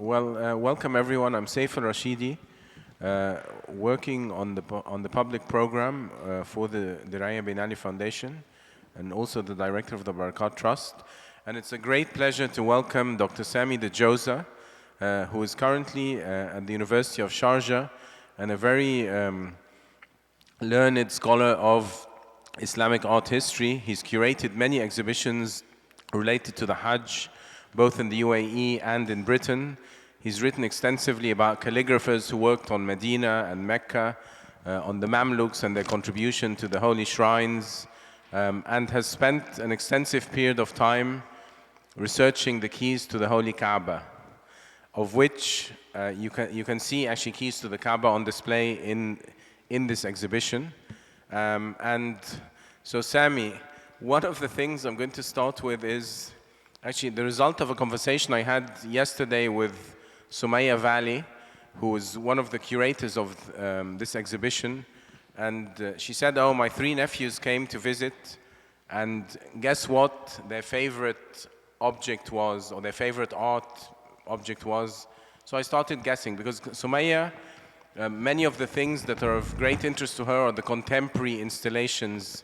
Welcome everyone. I'm Seif al-Rashidi, working on the public program for the Diriyah Biennale Foundation, and also the director of the Barakat Trust. And it's a great pleasure to welcome Dr. Sami the Giosa, who is currently at the University of Sharjah and a very learned scholar of Islamic art history. He's curated many exhibitions related to the Hajj, both in the UAE and in Britain. He's written extensively about calligraphers who worked on Medina and Mecca, on the Mamluks and their contribution to the holy shrines, and has spent an extensive period of time researching the keys to the holy Kaaba, of which you can see actually keys to the Kaaba on display in this exhibition. And so Sami, one of the things I'm going to start with is actually the result of a conversation I had yesterday with Sumaya Valley, who is one of the curators of this exhibition. And she said, oh, my 3 nephews came to visit, and guess what their favorite object was, or their favorite art object was. So I started guessing, because Sumaya, many of the things that are of great interest to her are the contemporary installations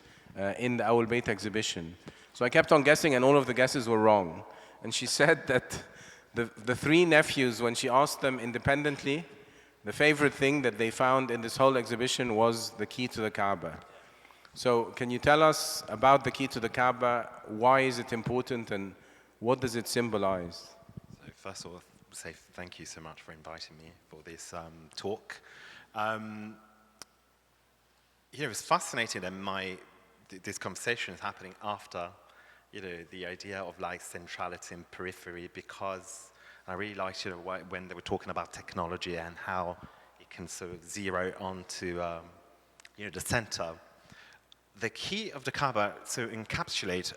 in the Awul Bayt exhibition. So I kept on guessing, and all of the guesses were wrong. And she said that the 3 nephews, when she asked them independently, the favorite thing that they found in this whole exhibition was the key to the Kaaba. So can you tell us about the key to the Kaaba? Why is it important, and what does it symbolize? So first of all, Seif, thank you so much for inviting me for this talk. It's fascinating that this conversation is happening after the idea of like centrality and periphery, because I really liked when they were talking about technology and how it can sort of zero onto the center. The key of the Kaaba so encapsulate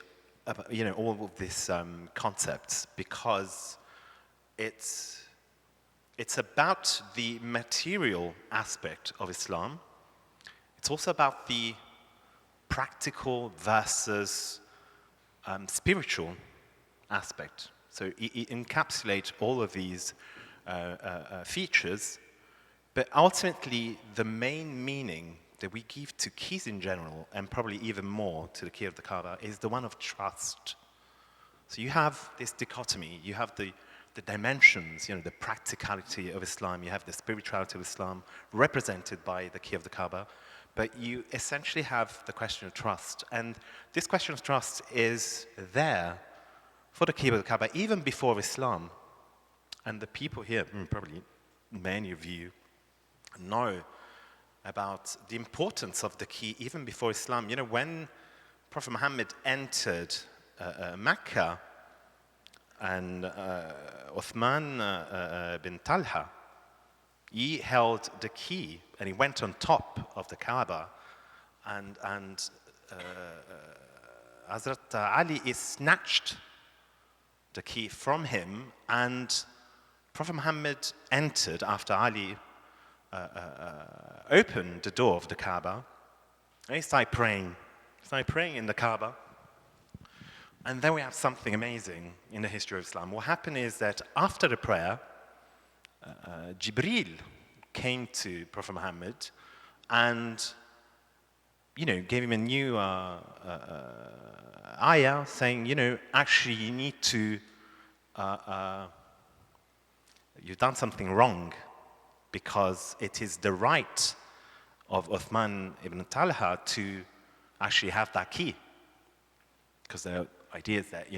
all of these concepts, because it's about the material aspect of Islam. It's also about the practical versus spiritual aspect. So it encapsulates all of these features, but ultimately the main meaning that we give to keys in general, and probably even more to the key of the Kaaba, is the one of trust. So you have this dichotomy, you have the dimensions, the practicality of Islam, you have the spirituality of Islam represented by the key of the Kaaba, but you essentially have the question of trust. And this question of trust is there for the key of the Kaaba even before Islam. And the people here, probably many of you, know about the importance of the key even before Islam. When Prophet Muhammad entered Mecca, and Uthman bin Talha, he held the key and he went on top of the Kaaba, and Hazrat Ali is snatched the key from him, and Prophet Muhammad entered after Ali opened the door of the Kaaba, and he started praying in the Kaaba. And then we have something amazing in the history of Islam. What happened is that after the prayer, Jibreel came to Prophet Muhammad and gave him a new ayah saying, actually you need to, you've done something wrong, because it is the right of Uthman ibn Talha to actually have that key. Because the idea is that,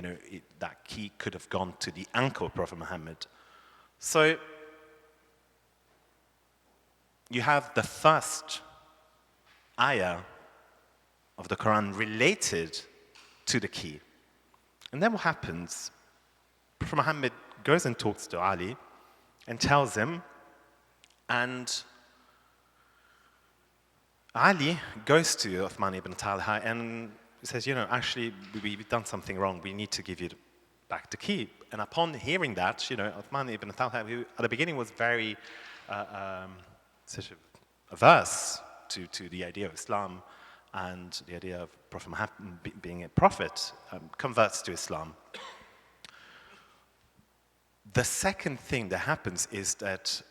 that key could have gone to the uncle of Prophet Muhammad. So you have the first ayah of the Quran related to the key. And then what happens? Prophet Muhammad goes and talks to Ali and tells him, and Ali goes to Uthman ibn Talha and says, actually, we've done something wrong. We need to give you back the key. And upon hearing that, Uthman ibn Talha, who at the beginning was very sort of averse to the idea of Islam and the idea of Prophet Muhammad being a prophet, converts to Islam. The second thing that happens is that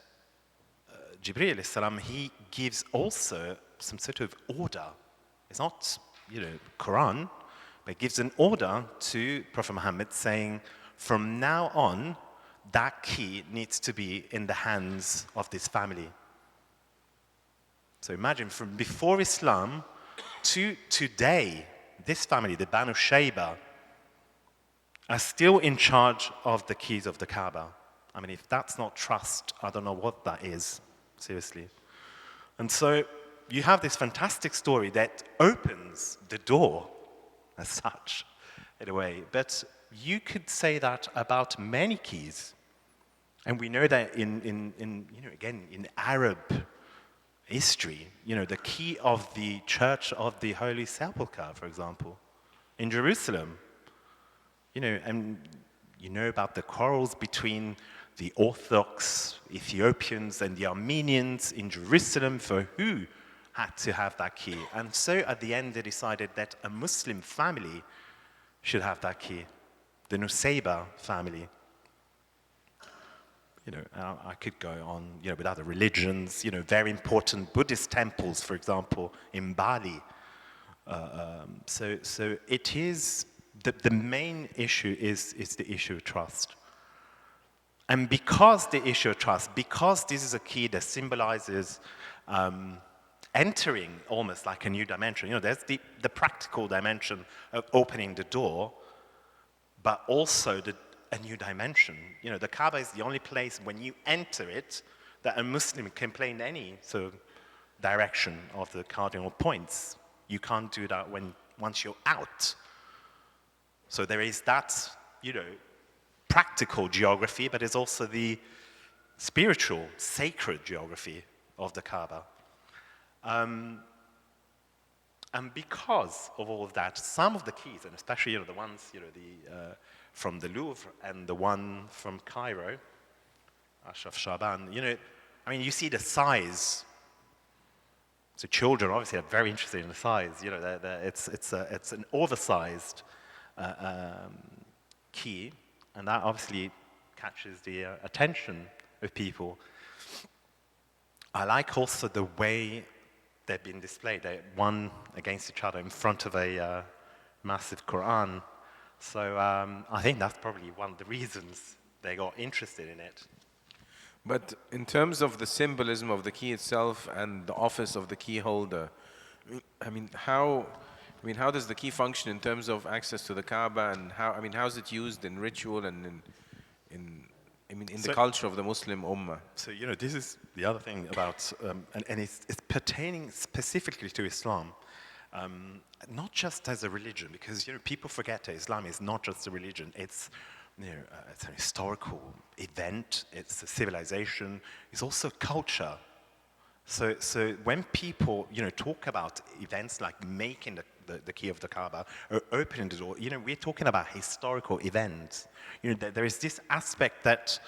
Jibreel alayhi salam, he gives also some sort of order. It's not, Quran, but he gives an order to Prophet Muhammad saying, from now on, that key needs to be in the hands of this family. So imagine from before Islam to today, this family, the Banu Shayba, are still in charge of the keys of the Kaaba. I mean, if that's not trust, I don't know what that is, seriously. And so you have this fantastic story that opens the door as such, in a way. But you could say that about many keys. And we know that in Arab history, the key of the Church of the Holy Sepulchre, for example, in Jerusalem, and you know about the quarrels between the Orthodox Ethiopians and the Armenians in Jerusalem for who had to have that key. And so at the end they decided that a Muslim family should have that key, the Nusayba family. I could go on, with other religions, very important Buddhist temples, for example, in Bali. So it is, the main issue is the issue of trust. And because the issue of trust, because this is a key that symbolizes entering almost like a new dimension, there's the practical dimension of opening the door, but also a new dimension. The Kaaba is the only place when you enter it that a Muslim can play in any sort of direction of the cardinal points. You can't do that once you're out. So there is that, practical geography, but there's also the spiritual, sacred geography of the Kaaba. And because of all of that, some of the keys, and especially the ones from the Louvre and the one from Cairo, Ashraf Shaban, you see the size. So children obviously are very interested in the size. It's an oversized key, and that obviously catches the attention of people. I like also the way they've been displayed. They're one against each other in front of a massive Quran. So I think that's probably one of the reasons they got interested in it. But in terms of the symbolism of the key itself and the office of the key holder, how does the key function in terms of access to the Kaaba, and how is it used in ritual and in the culture of the Muslim Ummah? So this is the other thing about, and it's pertaining specifically to Islam, not just as a religion, because people forget that Islam is not just a religion. It's it's an historical event. It's a civilization. It's also culture. So when people talk about events like making the key of the Kaaba or opening the door, we're talking about historical events. There is this aspect that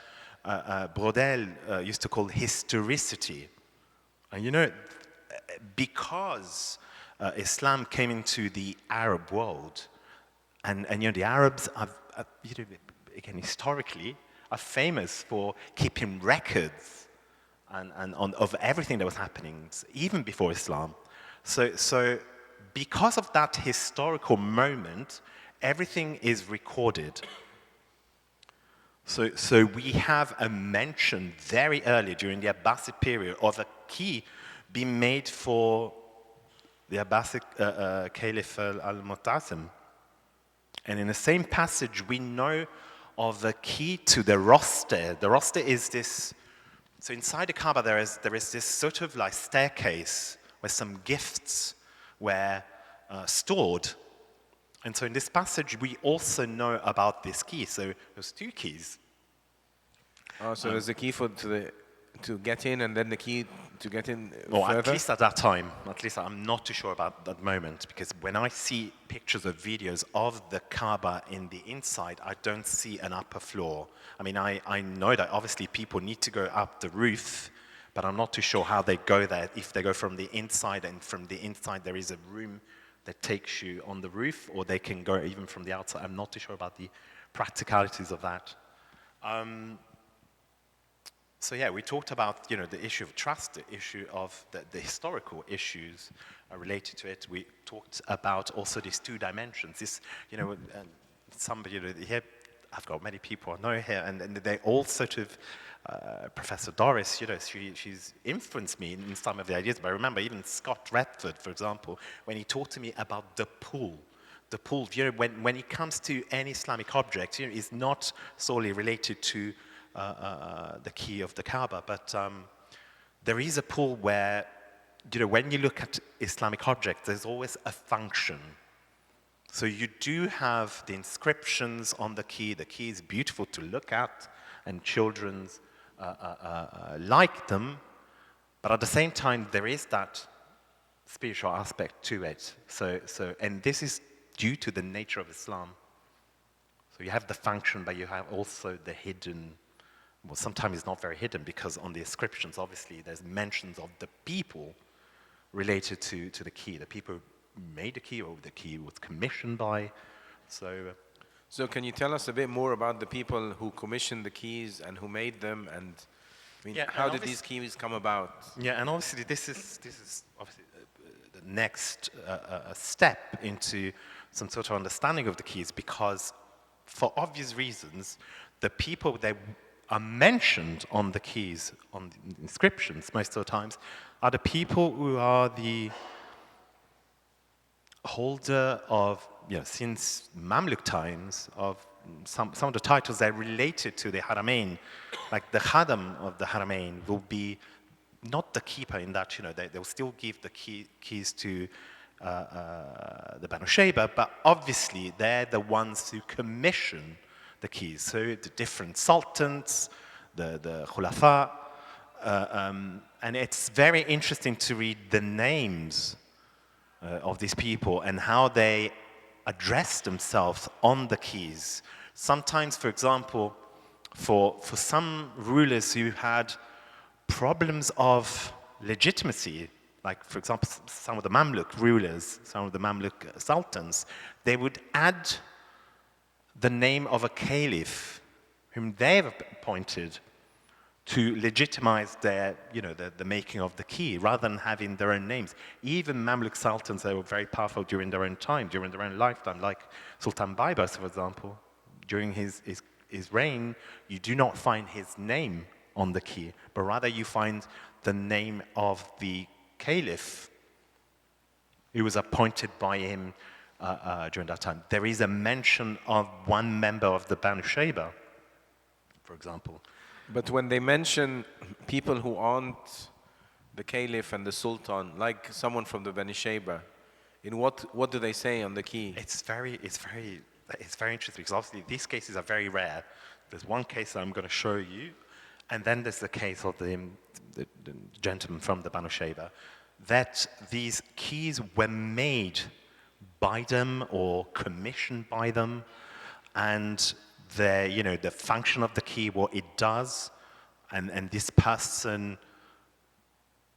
Brodel used to call historicity. And because Islam came into the Arab world, and the Arabs are again historically are famous for keeping records and of everything that was happening even before Islam. So because of that historical moment, everything is recorded. So we have a mention very early during the Abbasid period of a key being made for the Abbasid Caliph al-Mu'tasim. And in the same passage, we know of the key to the roster. The roster is this. So inside the Kaaba, there is this sort of like staircase where some gifts were stored. And so in this passage, we also know about this key. So there's two keys. Oh, so there's a key to get in, and then the key to get in Or further? at least at that time. At least I'm not too sure about that moment, because when I see pictures or videos of the Kaaba in the inside, I don't see an upper floor. I know that obviously people need to go up the roof, but I'm not too sure how they go there, if they go from the inside, and from the inside there is a room that takes you on the roof, or they can go even from the outside. I'm not too sure about the practicalities of that. So yeah, we talked about the issue of trust, the issue of the historical issues related to it. We talked about also these two dimensions. This, somebody here, I've got many people I know here, and they all sort of. Professor Doris, she's influenced me in some of the ideas. But I remember even Scott Redford, for example, when he talked to me about the pool. The pool, when it comes to any Islamic object, is not solely related to the key of the Kaaba, but there is a pool where, when you look at Islamic objects, there's always a function. So you do have the inscriptions on the key. The key is beautiful to look at, and children's like them, but at the same time, there is that spiritual aspect to it. And this is due to the nature of Islam. So you have the function, but you have also the hidden. Well, sometimes it's not very hidden because on the inscriptions, obviously, there's mentions of the people related to the key, the people who made the key or the key was commissioned by. So can you tell us a bit more about the people who commissioned the keys and who made them, and how did these keys come about? Yeah, and obviously this is obviously the next step into some sort of understanding of the keys, because for obvious reasons, the people that are mentioned on the keys, on the inscriptions most of the times, are the people who are the holder of, since Mamluk times, of some of the titles that are related to the Haramain. Like the Khadam of the Haramain will be not the keeper in that, they'll still give the keys to the Banu Shayba, but obviously they're the ones who commission the keys. So the different sultans, the khulafa, and it's very interesting to read the names of these people and how they address themselves on the keys. Sometimes, for example, for some rulers who had problems of legitimacy, like, for example, some of the Mamluk rulers, some of the Mamluk sultans, they would add the name of a caliph whom they've appointed to legitimize their, the making of the key, rather than having their own names. Even Mamluk sultans, they were very powerful during their own time, during their own lifetime, like Sultan Baybars, for example. During his reign, you do not find his name on the key, but rather you find the name of the caliph who was appointed by him during that time. There is a mention of one member of the Banu Shayba, for example. But when they mention people who aren't the caliph and the sultan, like someone from the Bani Shayba, in what do they say on the key? It's very interesting, because obviously these cases are very rare. There's one case that I'm going to show you, and then there's the case of the gentleman from the Banu Shayba, that these keys were made by them or commissioned by them, and the function of the key, what it does, and this person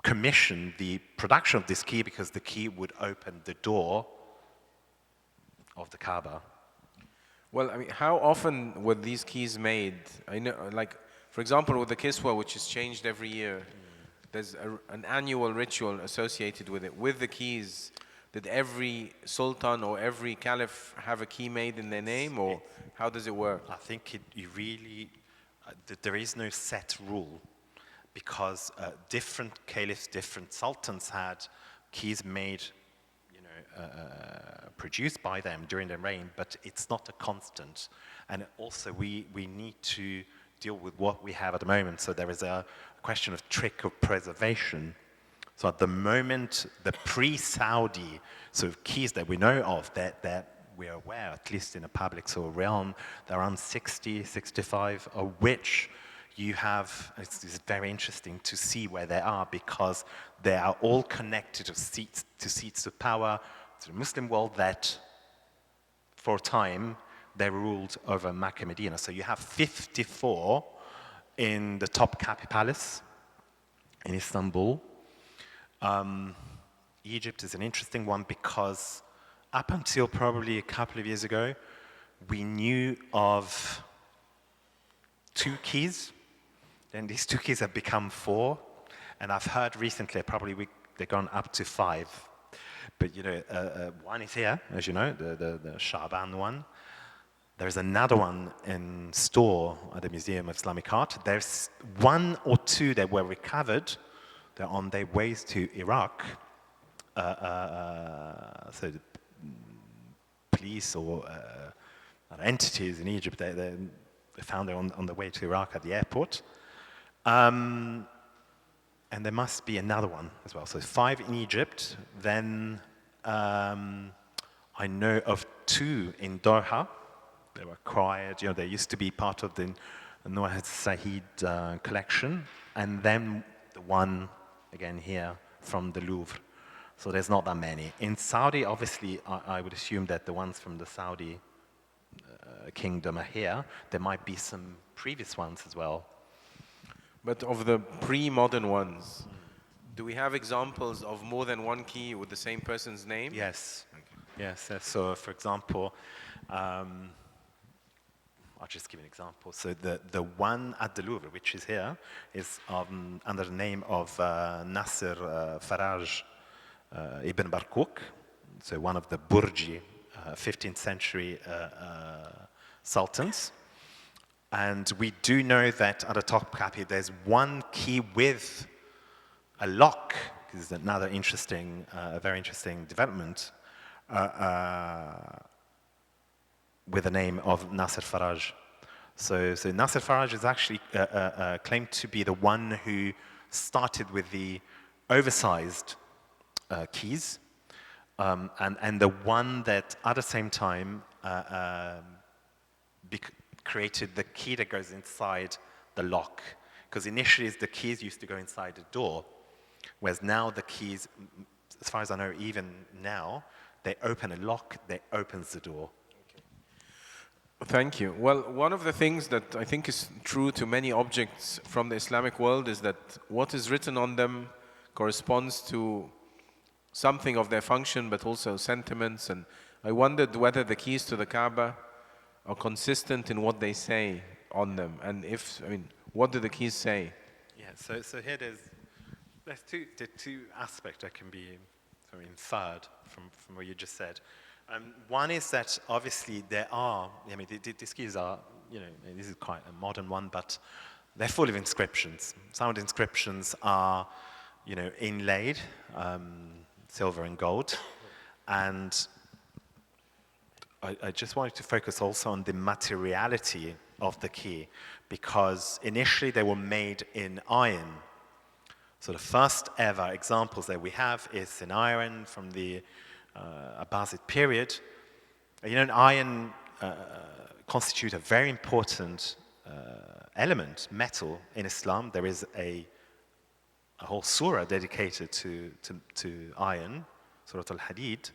commissioned the production of this key because the key would open the door of the Kaaba. Well, how often were these keys made? I know, like, for example, with the Kiswa, which is changed every year, there's an annual ritual associated with it. With the keys, did every sultan or every caliph have a key made in their name, or how does it work? I think there is no set rule, because different caliphs, different sultans had keys made, produced by them during their reign, but it's not a constant. And also we need to deal with what we have at the moment. So there is a question of trick of preservation. So at the moment, the pre-Saudi sort of keys that we know of, that we're aware, at least in a public sort of realm, there are around 60, 65, of which you have, it's very interesting to see where they are, because they are all connected to seats of power, to the Muslim world that, for a time, they ruled over Mecca, Medina. So you have 54 in the Topkapi Palace in Istanbul. Egypt is an interesting one, because up until probably a couple of years ago, we knew of 2 keys Then these 2 keys have become 4, and I've heard recently they've gone up to 5. But one is here, as you know, the Shaban one. There's another one in store at the Museum of Islamic Art. There's 1 or 2 that were recovered. They're on their ways to Iraq. So the police or entities in Egypt, they found them on the way to Iraq at the airport. And there must be another one as well. So 5 in Egypt. Then I know of 2 in Doha. They were acquired. They used to be part of the Noah Said collection. And then the one, again here, from the Louvre. So there's not that many. In Saudi, obviously, I would assume that the ones from the Saudi kingdom are here. There might be some previous ones as well. But of the pre-modern ones, do we have examples of more than 1 key with the same person's name? Yes. Okay. Yes. So, for example, I'll just give an example. So the one at the Louvre, which is here, is under the name of Nasser Faraj Ibn Barkouk, so one of the Burji 15th century sultans. And we do know that at the top copy there's 1 key with a lock. This is another interesting, very interesting development with the name of Nasser Faraj. So Nasser Faraj is actually claimed to be the one who started with the oversized keys, and the one that at the same time created the key that goes inside the lock. Because initially the keys used to go inside the door, whereas now the keys, as far as I know, even now, they open a lock that opens the door. Thank you. Well, one of the things that I think is true to many objects from the Islamic world is that what is written on them corresponds to something of their function, but also sentiments. And I wondered whether the keys to the Kaaba are consistent in what they say on them. And what do the keys say? Yeah, so here there's two aspects that can be inferred from what you just said. One is that obviously there are, these keys are, this is quite a modern one, but they're full of inscriptions. Some of the inscriptions are, inlaid, silver and gold. And I just wanted to focus also on the materiality of the key, because initially they were made in iron. So the first ever examples that we have is in iron from the Abbasid period. Iron constitutes a very important element, metal in Islam. There is a whole surah dedicated to iron, Surah Al-Hadid.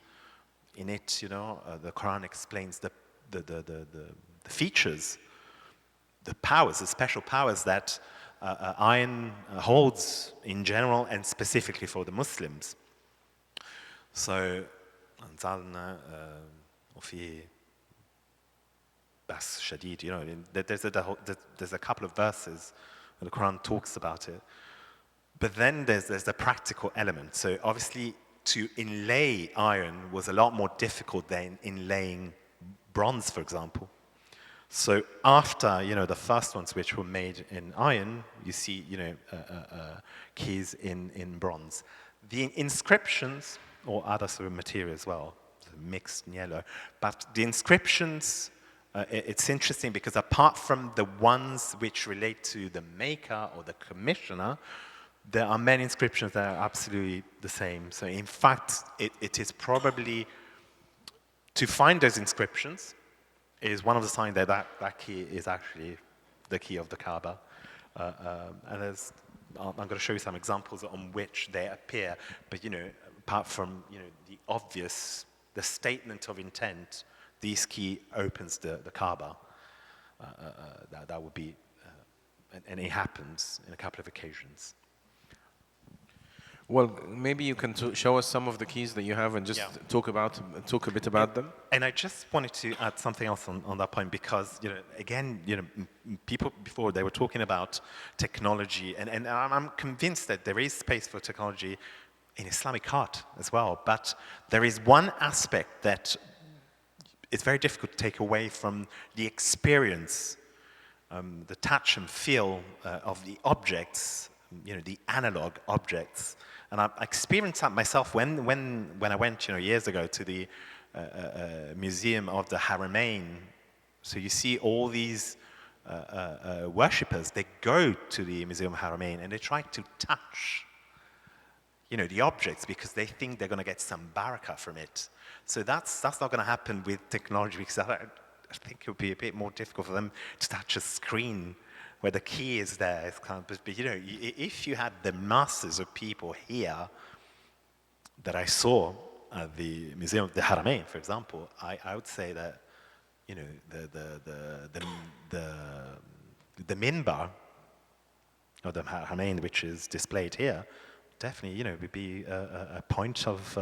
In it, the Quran explains the features, the powers, the special powers that iron holds in general and specifically for the Muslims. So, أنزلنا وفي بأس شديد, there's a couple of verses where the Quran talks about it. But then there's the practical element. So obviously, to inlay iron was a lot more difficult than inlaying bronze, for example. So after, the first ones which were made in iron, you see, keys in bronze. The inscriptions, or other sort of material as well, mixed in yellow, but the inscriptions, it's interesting because apart from the ones which relate to the maker or the commissioner, there are many inscriptions that are absolutely the same. So in fact, it is probably, to find those inscriptions is one of the signs that key is actually the key of the Kaaba. And I'm going to show you some examples on which they appear, but apart from the obvious, the statement of intent, this key opens the Kaaba. That would be, and it happens in a couple of occasions. Well, maybe you can show us some of the keys that you have and just talk a bit about them. And I just wanted to add something else on that point because, again, people before they were talking about technology, and I'm convinced that there is space for technology in Islamic art as well. But there is one aspect that it's very difficult to take away from the experience, the touch and feel of the objects, the analog objects. And I experienced that myself when I went, years ago to the Museum of the Haramain. So you see all these worshippers, they go to the Museum of Haramain and they try to touch, the objects because they think they're going to get some barakah from it. So that's not going to happen with technology because I think it would be a bit more difficult for them to touch a screen where the key is there. It's kind of, but if you had the masses of people here that I saw at the Museum of the Haramain, for example, I would say that the minbar of the Haramain, which is displayed here, definitely would be a point of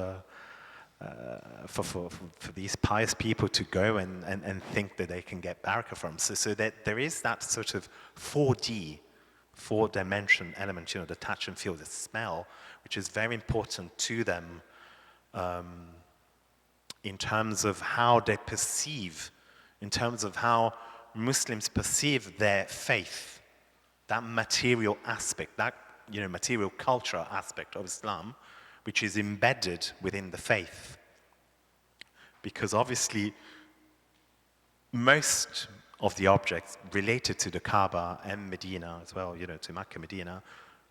for these pious people to go and think that they can get barakah from. So that there is that sort of 4D, four-dimension element, the touch and feel, the smell, which is very important to them in terms of how they perceive, in terms of how Muslims perceive their faith, that material aspect, that material culture aspect of Islam, which is embedded within the faith. Because obviously, most of the objects related to the Kaaba and Medina as well, to Mecca, Medina,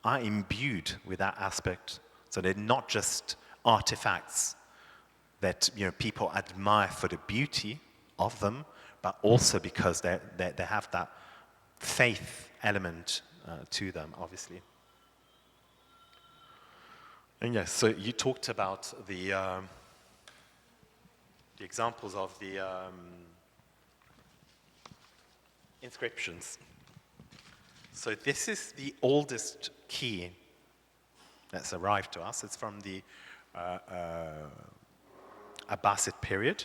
are imbued with that aspect. So they're not just artifacts that people admire for the beauty of them, but also because they have that faith element to them, obviously. And yes, so you talked about the examples of the inscriptions. So this is the oldest key that's arrived to us. It's from the Abbasid period.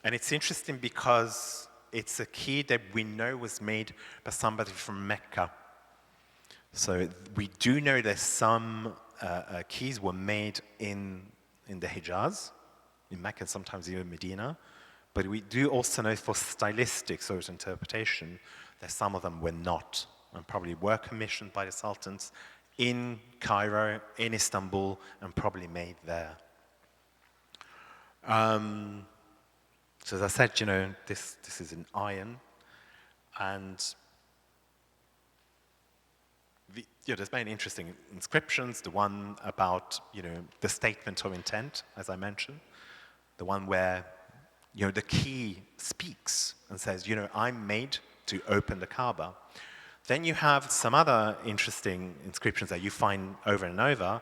And it's interesting because it's a key that we know was made by somebody from Mecca. So we do know that some keys were made in the Hijaz, in Mecca, sometimes even Medina. But we do also know for stylistic sort of interpretation that some of them were not, and probably were commissioned by the sultans in Cairo, in Istanbul, and probably made there. So as I said, this is in iron, and there's many interesting inscriptions. The one about, the statement of intent, as I mentioned. The one where, the key speaks and says, I'm made to open the Kaaba. Then you have some other interesting inscriptions that you find over and over.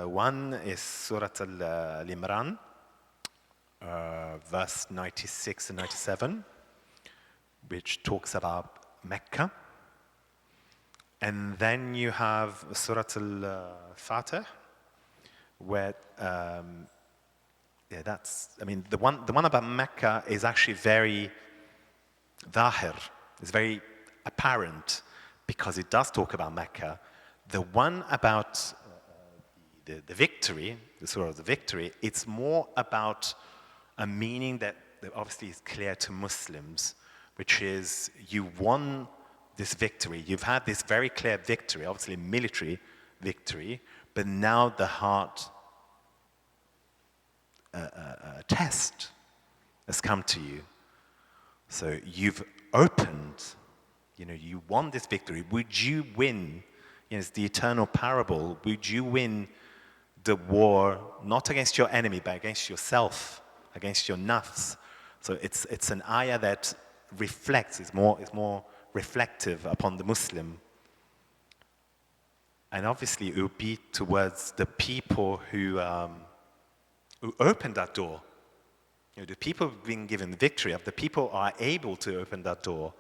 One is Surat al-Imran, verse 96 and 97, which talks about Mecca. And then you have Surat al-Fatih, where, the one about Mecca is actually very zahir, it's very apparent, because it does talk about Mecca. The one about the victory, the Surah of the victory, it's more about a meaning that obviously is clear to Muslims, which is you won this victory. You've had this very clear victory, obviously military victory, but now the heart test has come to you. So you've opened, you won this victory. Would you win? It's the eternal parable. Would you win the war, not against your enemy, but against yourself, against your nafs? So it's an ayah that reflects, is more reflective upon the Muslim. And obviously it would be towards the people who opened that door. The people who've been given victory, the people are able to open that door.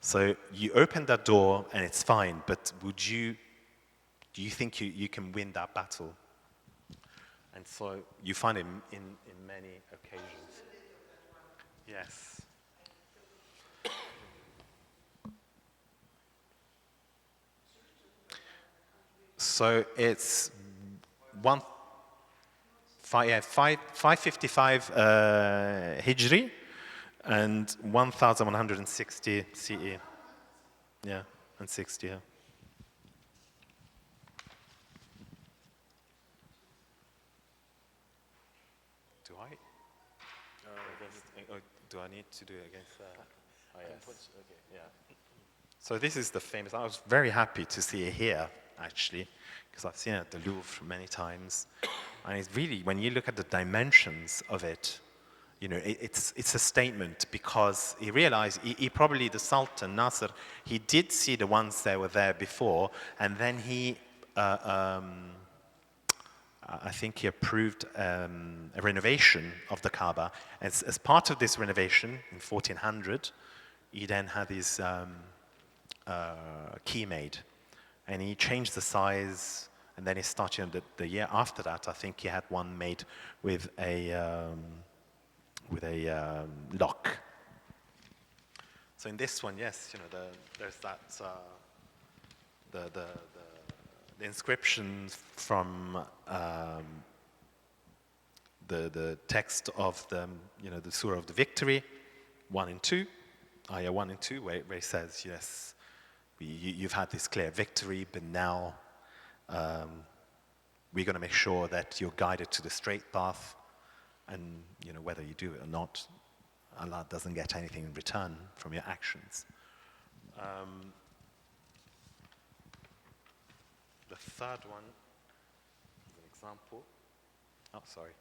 So you open that door and it's fine, but would you Do you think you can win that battle? And so you find it in many occasions. Yes. So it's 555 Hijri and 1160 CE. Yeah, and 60. Yeah. Do I? Do I need to do it against that? Oh, yes. Okay. Yeah. So this is the famous. I was very happy to see it here, actually, because I've seen it at the Louvre many times. And it's really, when you look at the dimensions of it, you know, it's a statement, because he realized, he probably, the Sultan Nasser, he did see the ones that were there before, and then he, I think he approved a renovation of the Kaaba. As part of this renovation in 1400, he then had his key made, and he changed the size, and then he started the year after that. I think he had one made with a lock. So in this one, yes, you know, there's that the inscriptions from the text of the Surah of the Victory, 1 and 2, ayah 1 and 2, where it says, yes, you've had this clear victory, but now we're going to make sure that you're guided to the straight path, and you know, whether you do it or not, Allah doesn't get anything in return from your actions. The third one is an example. Oh, sorry.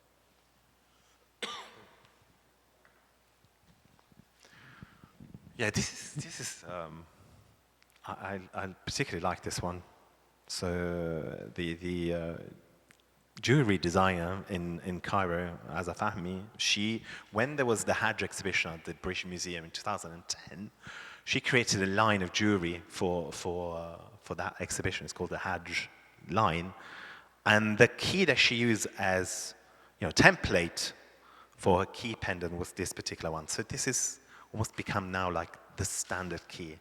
Yeah, this is. I particularly like this one. So the jewelry designer in Cairo, Aza Fahmy, when there was the Hajj exhibition at the British Museum in 2010, she created a line of jewelry for that exhibition. It's called the Hajj line, and the key that she used as template for her key pendant was this particular one. So this is almost become now like the standard key.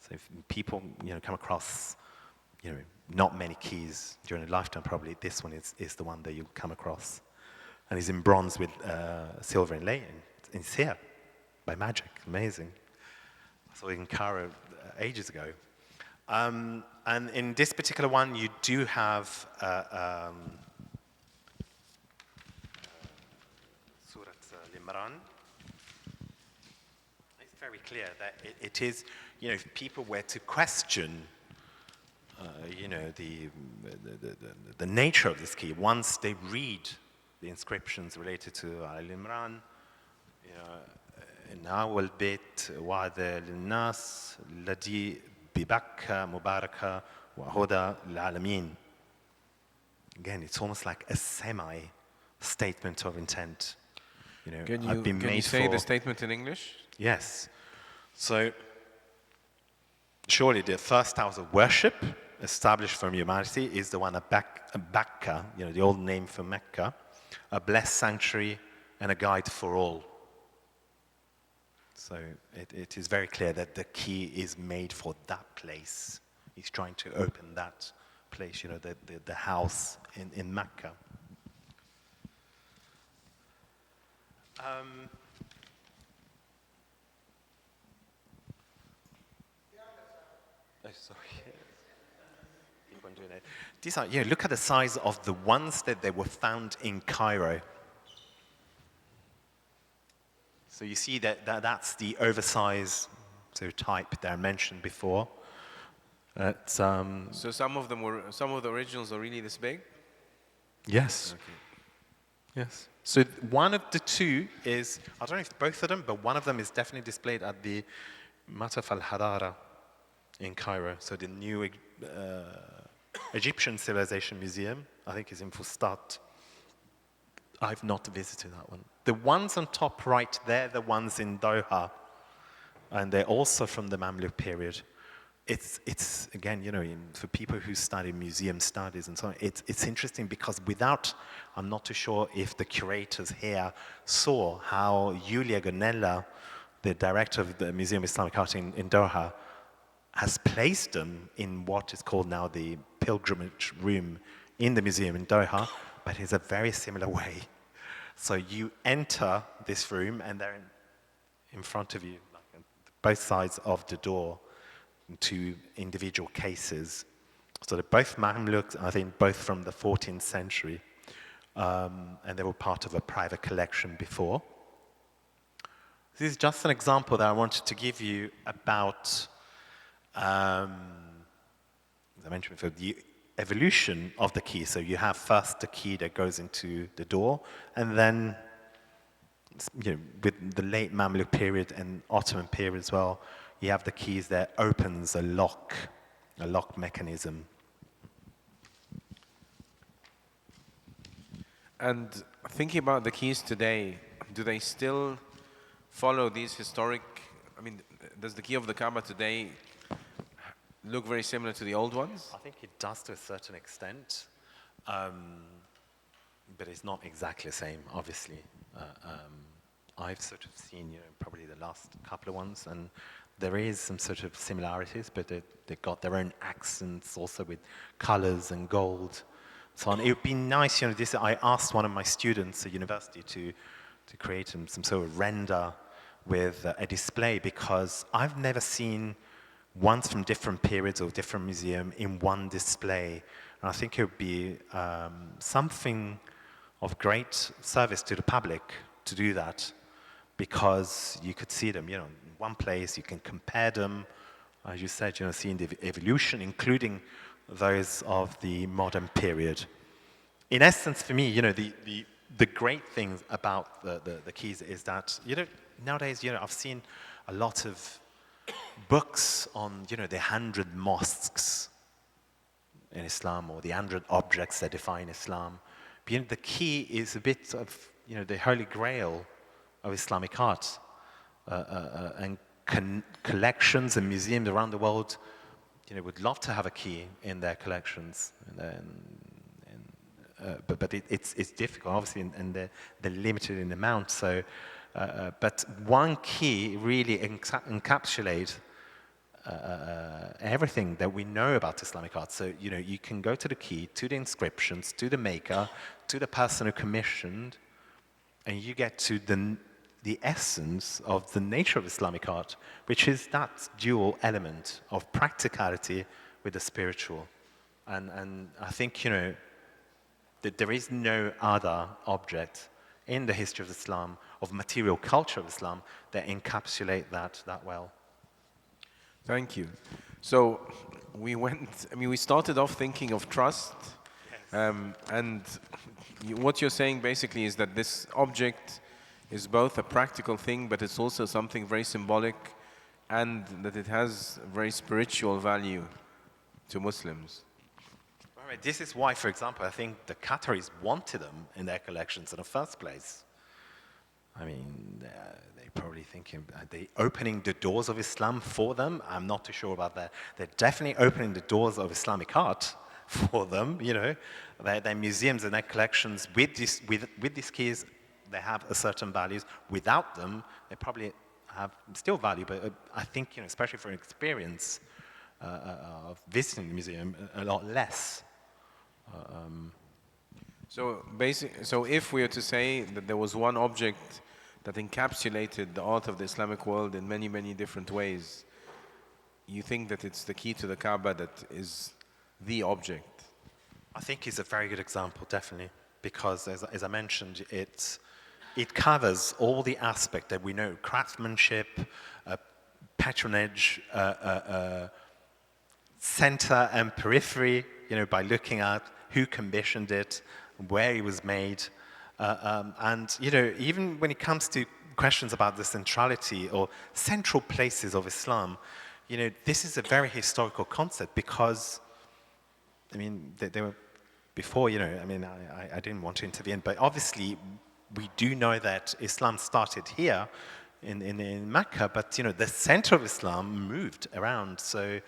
So if people come across not many keys during a lifetime, probably this one is the one that you'll come across. And it's in bronze with silver inlay, and it's here by magic. Amazing. I saw it in Cairo ages ago. And in this particular one, you do have Surat Al-Imran. It's very clear that it is, if people were to question the nature of this key, once they read the inscriptions related to Al-Imran, إن أول بيت وعد للناس الذي ببكة مباركة وهدى للعالمين. Again, it's almost like a semi-statement of intent. Can you say the statement in English? Yes. So, surely the first house of worship established from humanity is the one at Bakka, the old name for Mecca, a blessed sanctuary and a guide for all. So it is very clear that the key is made for that place. He's trying to open that place, the house in Mecca. Oh, sorry. Keep on doing it. These are, look at the size of the ones that they were found in Cairo. So you see that's the oversized type that I mentioned before. So some of the originals are really this big? Yes. Okay. Yes. So one of the two is, I don't know if both of them, but one of them is definitely displayed at the Mataf al-Hadara in Cairo. So the new Egyptian Civilization Museum, I think is in Fustat. I've not visited that one. The ones on top right, they're the ones in Doha, and they're also from the Mamluk period. it's again, for people who study museum studies and so on, it's interesting because I'm not too sure if the curators here saw how Julia Gonella, the director of the Museum of Islamic Art in Doha, has placed them in what is called now the pilgrimage room in the museum in Doha, but it's a very similar way. So you enter this room and they're in front of you, like on both sides of the door, to individual cases. So they're both Mamluks, I think both from the 14th century, and they were part of a private collection before. This is just an example that I wanted to give you about, as I mentioned before, the evolution of the key. So you have first the key that goes into the door, and then with the late Mamluk period and Ottoman period as well, you have the keys that opens a lock mechanism. And thinking about the keys today, do they still follow these historic, does the key of the Kaaba today look very similar to the old ones? I think it does to a certain extent, but it's not exactly the same, obviously. I've sort of seen, probably the last couple of ones, and there is some sort of similarities, but they've got their own accents also with colors and gold. So on. It would be nice, I asked one of my students at university to create some sort of render with a display, because I've never seen ones from different periods or different museum in one display. And I think it would be something of great service to the public to do that, because you could see them, in one place, you can compare them, as you said, seeing the evolution, including those of the modern period. In essence, for me, the great thing about the keys is that, nowadays, I've seen a lot of books on, the 100 mosques in Islam, or the 100 objects that define Islam. But, the key is a bit of, the holy grail of Islamic art, and collections and museums around the world, would love to have a key in their collections, but it's difficult, obviously, and they're limited in amount. So, but one key really encapsulates everything that we know about Islamic art. So, you can go to the key, to the inscriptions, to the maker, to the person who commissioned, and you get to the essence of the nature of Islamic art, which is that dual element of practicality with the spiritual. And I think, that there is no other object in the history of Islam, of material culture of Islam, that encapsulate that well. Thank you. So we started off thinking of trust, and what you're saying basically is that this object is both a practical thing, but it's also something very symbolic, and that it has very spiritual value to Muslims. All right, this is why, for example, I think the Qataris wanted them in their collections in the first place. They're probably thinking, are they opening the doors of Islam for them? I'm not too sure about that. They're definitely opening the doors of Islamic art for them, Their museums and their collections with these keys, they have a certain values. Without them, they probably have still value, but I think, especially for an experience of visiting the museum, a lot less. So if we were to say that there was one object that encapsulated the art of the Islamic world in many, many different ways, you think that it's the key to the Kaaba that is the object? I think it's a very good example, definitely, because as I mentioned, it covers all the aspects that we know: craftsmanship, patronage, center and periphery, by looking at who commissioned it, where it was made. And, even when it comes to questions about the centrality or central places of Islam, this is a very historical concept, because, they were before, I didn't want to intervene, but obviously we do know that Islam started here in Mecca, but, the center of Islam moved around. So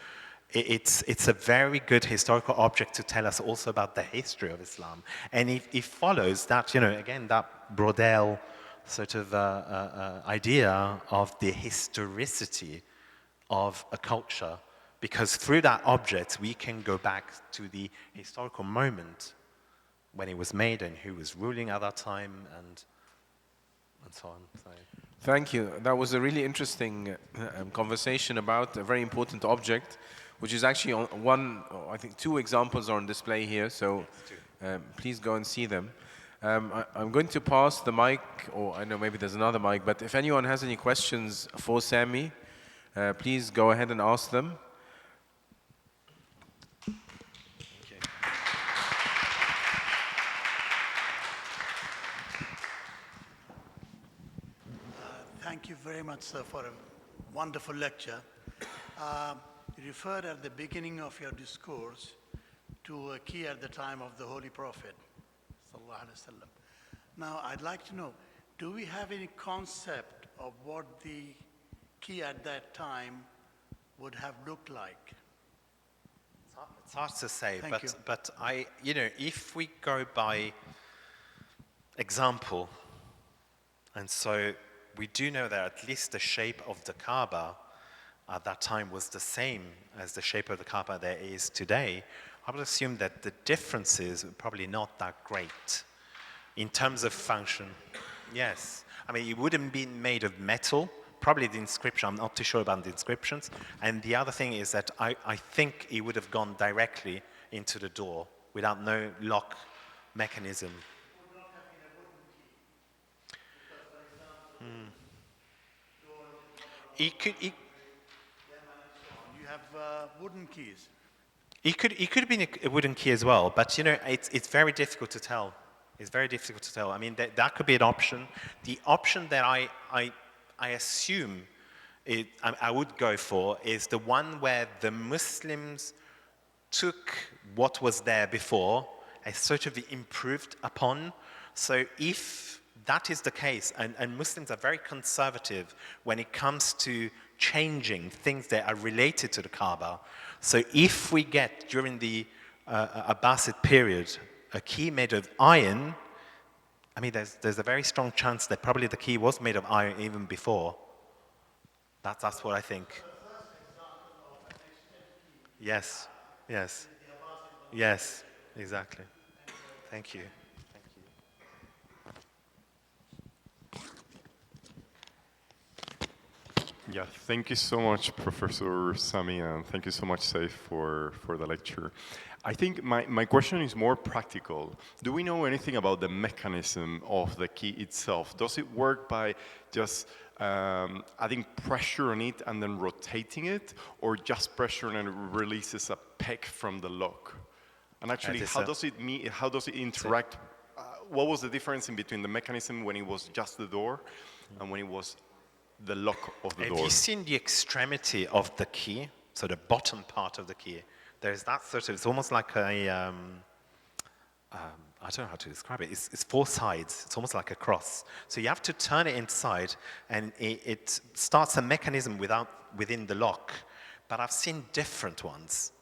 it's a very good historical object to tell us also about the history of Islam. And it follows that, again, that Brodel sort of idea of the historicity of a culture, because through that object we can go back to the historical moment when it was made and who was ruling at that time and so on. So. Thank you. That was a really interesting conversation about a very important object, which is actually I think two examples are on display here, so please go and see them. I'm going to pass the mic, or I know maybe there's another mic, but if anyone has any questions for Sami, please go ahead and ask them. Thank you very much, sir, for a wonderful lecture. You referred at the beginning of your discourse to a key at the time of the Holy Prophet, sallallahu alaihi wasallam. Now, I'd like to know, do we have any concept of what the key at that time would have looked like? It's hard to say, Thank you. but if we go by example, and so we do know that at least the shape of the Kaaba at that time was the same as the shape of the Kaaba there is today. I would assume that the differences are probably not that great in terms of function. Yes. I mean, it wouldn't be made of metal. Probably the inscription, I'm not too sure about the inscriptions. And the other thing is that I think it would have gone directly into the door without no lock mechanism. You have wooden keys. It could have been a wooden key as well, but it's very difficult to tell. It's very difficult to tell. I mean, that could be an option. The option that I assume I would go for is the one where the Muslims took what was there before and sort of improved upon. So if that is the case, and Muslims are very conservative when it comes to changing things that are related to the Kaaba. So if we get, during the Abbasid period, a key made of iron, I mean, there's a very strong chance that probably the key was made of iron even before. That's what I think. Yes, yes, yes, exactly. Thank you. Yeah, thank you so much, Professor Sami, and thank you so much, Seif, for the lecture. I think my question is more practical. Do we know anything about the mechanism of the key itself? Does it work by just adding pressure on it and then rotating it, or just pressure and it releases a peg from the lock? And actually, how does it interact? What was the difference in between the mechanism when it was just the door and when it was the lock of the door? Have you seen the extremity of the key? So the bottom part of the key. There's that sort of, it's almost like a, I don't know how to describe it. It's four sides. It's almost like a cross. So you have to turn it inside, and it starts a mechanism within the lock. But I've seen different ones,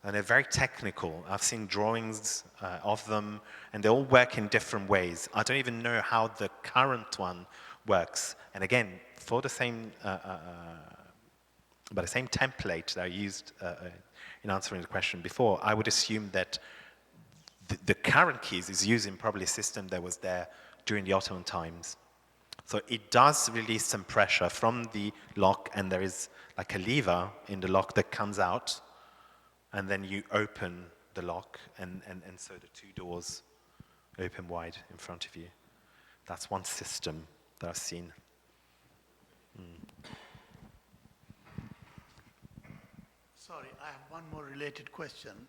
and they're very technical. I've seen drawings of them, and they all work in different ways. I don't even know how the current one works. And again, for the same, by the same template that I used in answering the question before, I would assume that the current keys is using probably a system that was there during the Ottoman times. So it does release some pressure from the lock, and there is like a lever in the lock that comes out, and then you open the lock, and so the two doors open wide in front of you. That's one system that I've seen. Sorry, I have one more related question.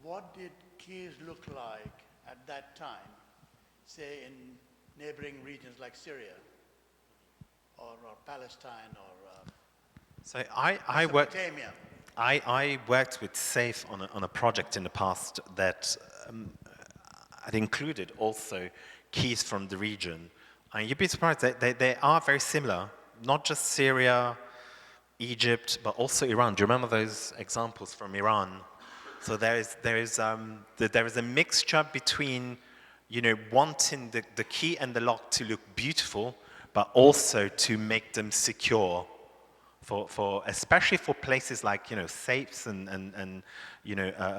What did keys look like at that time, say in neighboring regions like Syria or Palestine or So I worked with Seif on a project in the past that had included also keys from the region. And you'd be surprised that they are very similar, not just Syria, Egypt, but also Iran. Do you remember those examples from Iran? So there is a mixture between, wanting the key and the lock to look beautiful, but also to make them secure. For especially for places like safes and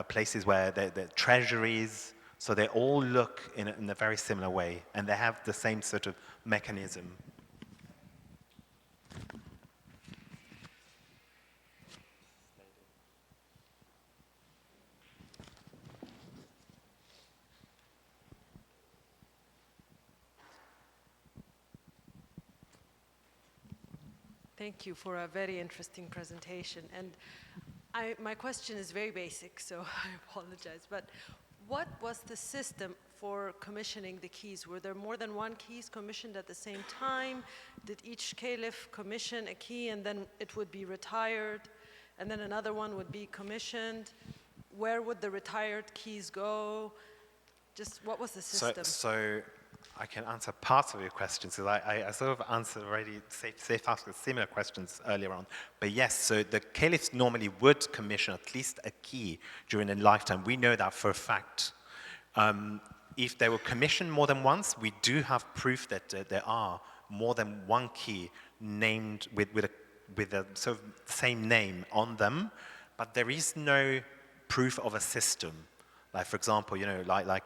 places where the treasuries, so they all look in a very similar way, and they have the same sort of mechanism. Thank you for a very interesting presentation. And my question is very basic, so I apologize. But what was the system for commissioning the keys? Were there more than one keys commissioned at the same time? Did each caliph commission a key and then it would be retired? And then another one would be commissioned? Where would the retired keys go? Just what was the system? So I can answer part of your questions, because I sort of answered already. Seif asked similar questions earlier on. But yes, so the caliphs normally would commission at least a key during their lifetime. We know that for a fact. If they were commissioned more than once, we do have proof that there are more than one key named with a sort of same name on them, but there is no proof of a system. Like, for example, like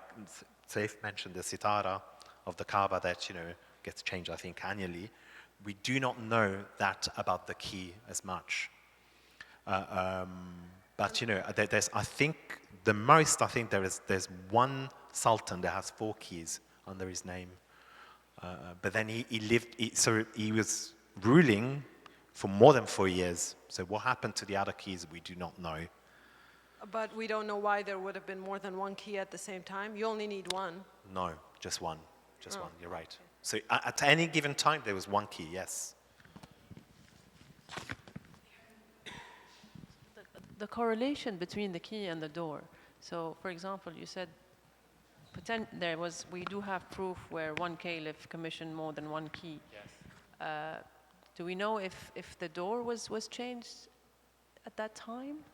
Seif mentioned the sitara of the Kaaba that gets changed, I think, annually. We do not know that about the key as much. But there's, I think, the most, I think there's one sultan that has 4 keys under his name. But then he was ruling for more than 4 years. So what happened to the other keys, we do not know. But we don't know why there would have been more than one key at the same time? You only need one? No, just one. Just one, you're right. So at any given time, there was one key, yes. The correlation between the key and the door. So, for example, you said we do have proof where one caliph commissioned more than one key. Yes. Do we know if the door was changed at that time?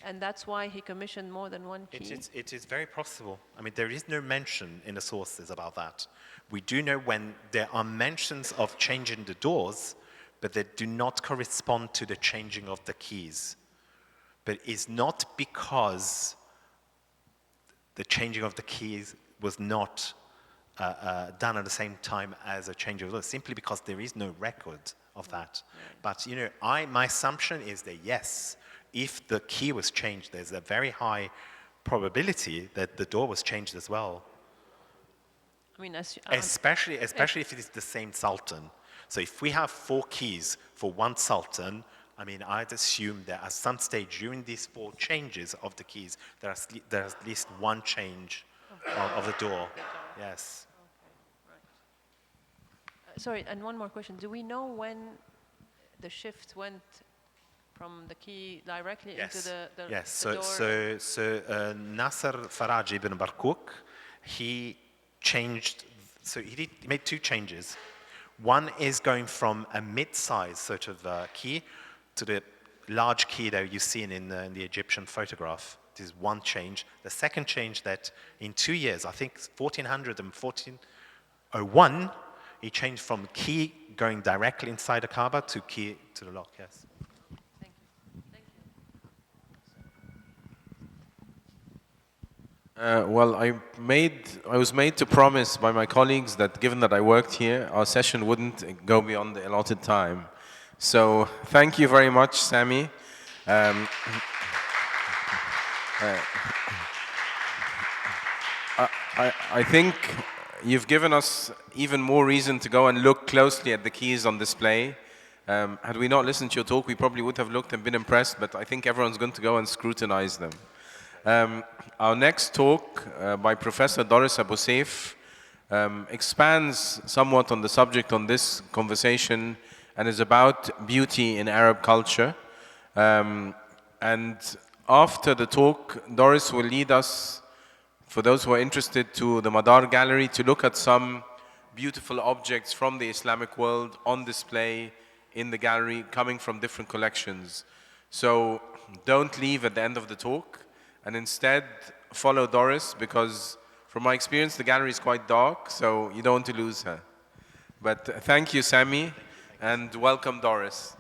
And that's why he commissioned more than one key? It is very possible. I mean, there is no mention in the sources about that. We do know when there are mentions of changing the doors, but they do not correspond to the changing of the keys. But it's not because the changing of the keys was not done at the same time as a change of doors, simply because there is no record of that. But, my assumption is that yes, if the key was changed, there's a very high probability that the door was changed as well. I mean, especially if it is the same sultan. So if we have 4 keys for one sultan, I mean, I'd assume that at some stage during these 4 changes of the keys, there's at least one change of the door. Yes. Okay, right. Sorry, and one more question. Do we know when the shift went from the key directly into the door? So Nasser Faraj ibn Barkuk, he changed, so he made 2 changes. One is going from a mid-size sort of key to the large key that you've seen in the Egyptian photograph. This is one change. The second change that in 2 years, I think 1400 and 1401, he changed from key going directly inside the Kaaba to key to the lock, yes. Well, I was made to promise by my colleagues that given that I worked here, our session wouldn't go beyond the allotted time. So thank you very much, Sami. I think you've given us even more reason to go and look closely at the keys on display. Had we not listened to your talk, we probably would have looked and been impressed, but I think everyone's going to go and scrutinize them. Our next talk by Professor Doris Abu Seif expands somewhat on the subject on this conversation and is about beauty in Arab culture. And after the talk, Doris will lead us, for those who are interested, to the Madar Gallery to look at some beautiful objects from the Islamic world on display in the gallery coming from different collections. So don't leave at the end of the talk, and instead follow Doris, because from my experience, the gallery is quite dark, so you don't want to lose her. But thank you, Sami, and welcome, Doris.